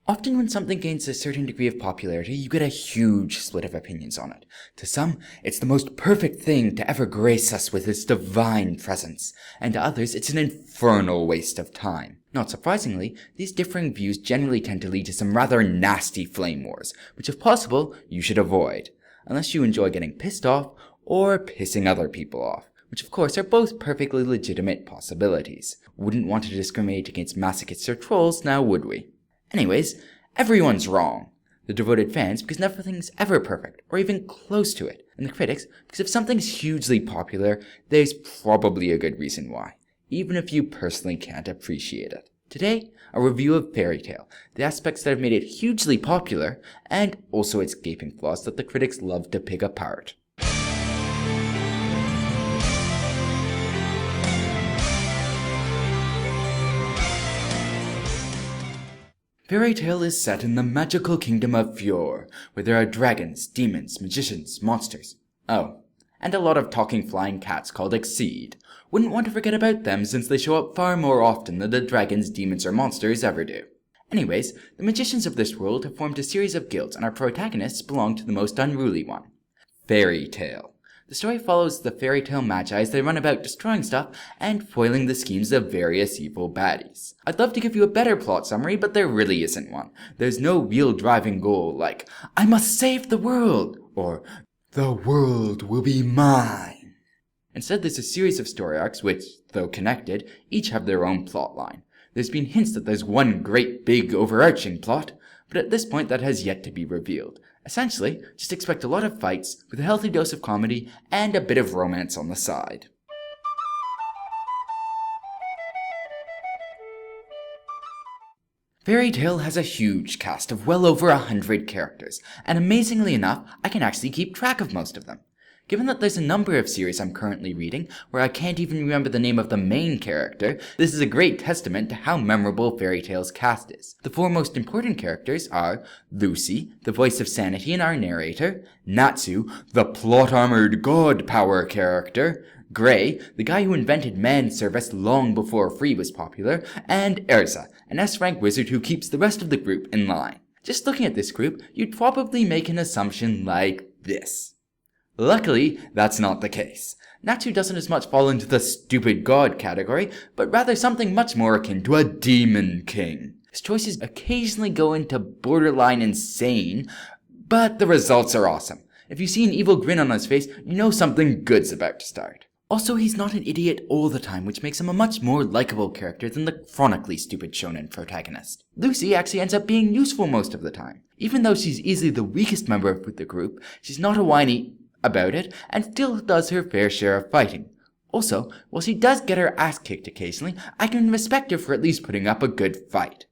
Often when something gains a certain degree of popularity, you get a huge split of opinions on it. To some, it's the most perfect thing to ever grace us with its divine presence, and to others, it's an infernal waste of time. Not surprisingly, these differing views generally tend to lead to some rather nasty flame wars, which if possible, you should avoid, unless you enjoy getting pissed off or pissing other people off, which of course are both perfectly legitimate possibilities. Wouldn't want to discriminate against masochists or trolls, now would we? Anyways, everyone's wrong. The devoted fans because nothing's ever perfect, or even close to it, and the critics because if something's hugely popular, there's probably a good reason why, even if you personally can't appreciate it. Today, a review of Fairy Tail, the aspects that have made it hugely popular, and also its gaping flaws that the critics love to pick apart. Fairy Tail is set in the magical kingdom of Fjord, where there are dragons, demons, magicians, monsters. Oh, and a lot of talking flying cats called Exceed. Wouldn't want to forget about them since they show up far more often than the dragons, demons, or monsters ever do. Anyways, the magicians of this world have formed a series of guilds and our protagonists belong to the most unruly one. Fairy Tail. The story follows the Fairy Tail Magi as they run about destroying stuff and foiling the schemes of various evil baddies. I'd love to give you a better plot summary, but there really isn't one. There's no real driving goal like, I must save the world, or the world will be mine. Instead, there's a series of story arcs which, though connected, each have their own plot line. There's been hints that there's one great big overarching plot, but at this point that has yet to be revealed. Essentially, just expect a lot of fights, with a healthy dose of comedy, and a bit of romance on the side. Fairy Tail has a huge cast of well over 100 characters, and amazingly enough, I can actually keep track of most of them. Given that there's a number of series I'm currently reading where I can't even remember the name of the main character, this is a great testament to how memorable Fairy Tail's cast is. The four most important characters are Lucy, the voice of sanity and our narrator, Natsu, the plot-armored god power character, Gray, the guy who invented man service long before free was popular, and Erza, an S-rank wizard who keeps the rest of the group in line. Just looking at this group, you'd probably make an assumption like this. Luckily, that's not the case. Natsu doesn't as much fall into the stupid god category, but rather something much more akin to a demon king. His choices occasionally go into borderline insane, but the results are awesome. If you see an evil grin on his face, you know something good's about to start. Also, he's not an idiot all the time, which makes him a much more likable character than the chronically stupid shonen protagonist. Lucy actually ends up being useful most of the time. Even though she's easily the weakest member of the group, she's not a whiny about it, and still does her fair share of fighting. Also, while she does get her ass kicked occasionally, I can respect her for at least putting up a good fight.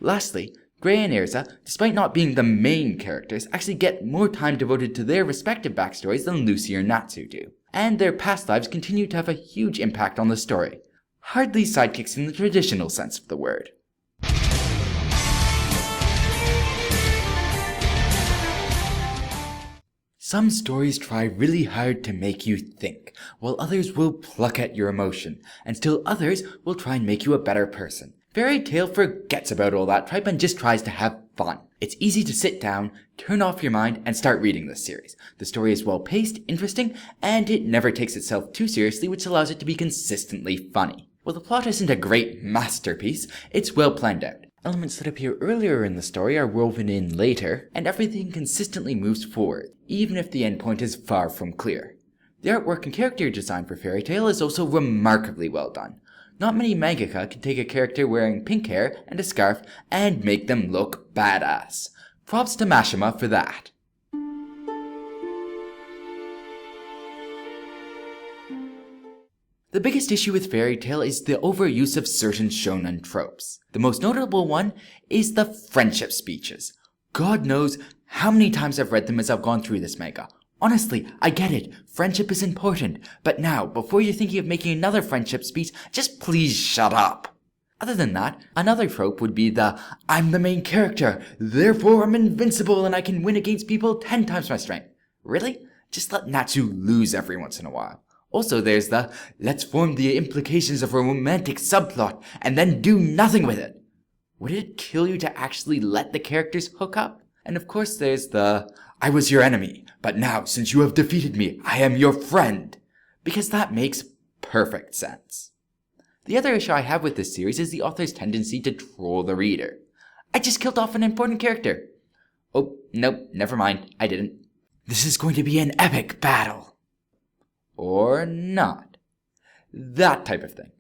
Lastly, Gray and Erza, despite not being the main characters, actually get more time devoted to their respective backstories than Lucy or Natsu do. And their past lives continue to have a huge impact on the story. Hardly sidekicks in the traditional sense of the word. Some stories try really hard to make you think, while others will pluck at your emotion, and still others will try and make you a better person. Fairy Tail forgets about all that tripe and just tries to have fun. It's easy to sit down, turn off your mind, and start reading this series. The story is well paced, interesting, and it never takes itself too seriously, which allows it to be consistently funny. While the plot isn't a great masterpiece, it's well planned out. Elements that appear earlier in the story are woven in later, and everything consistently moves forward, even if the endpoint is far from clear. The artwork and character design for Fairy Tail is also remarkably well done. Not many mangaka can take a character wearing pink hair and a scarf and make them look badass. Props to Mashima for that. The biggest issue with Fairy Tail is the overuse of certain shonen tropes. The most notable one is the friendship speeches. God knows how many times I've read them as I've gone through this manga. Honestly, I get it. Friendship is important. But now, before you're thinking of making another friendship speech, just please shut up. Other than that, another trope would be the, I'm the main character, therefore I'm invincible and I can win against people 10 times my strength. Really? Just let Natsu lose every once in a while. Also, there's the, let's form the implications of a romantic subplot and then do nothing with it. Would it kill you to actually let the characters hook up? And of course there's the, I was your enemy, but now since you have defeated me, I am your friend. Because that makes perfect sense. The other issue I have with this series is the author's tendency to troll the reader. I just killed off an important character. Oh, nope, never mind, I didn't. This is going to be an epic battle. Or not. That type of thing.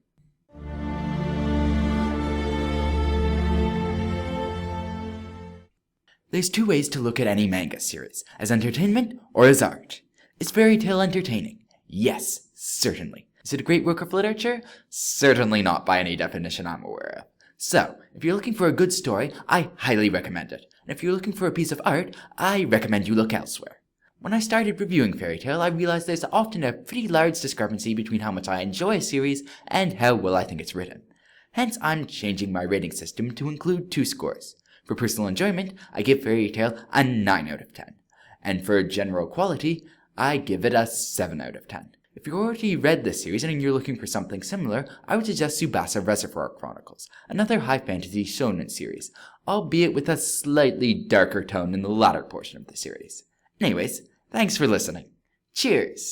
There's two ways to look at any manga series, as entertainment or as art. Is fairy tale entertaining? Yes, certainly. Is it a great work of literature? Certainly not by any definition I'm aware of. So, if you're looking for a good story, I highly recommend it. And if you're looking for a piece of art, I recommend you look elsewhere. When I started reviewing fairy tale, I realized there's often a pretty large discrepancy between how much I enjoy a series and how well I think it's written. Hence, I'm changing my rating system to include two scores. For personal enjoyment, I give fairy tale a 9 out of 10. And for general quality, I give it a 7 out of 10. If you've already read this series and you're looking for something similar, I would suggest Tsubasa Reservoir Chronicles, another high fantasy shonen series, albeit with a slightly darker tone in the latter portion of the series. Anyways, thanks for listening. Cheers!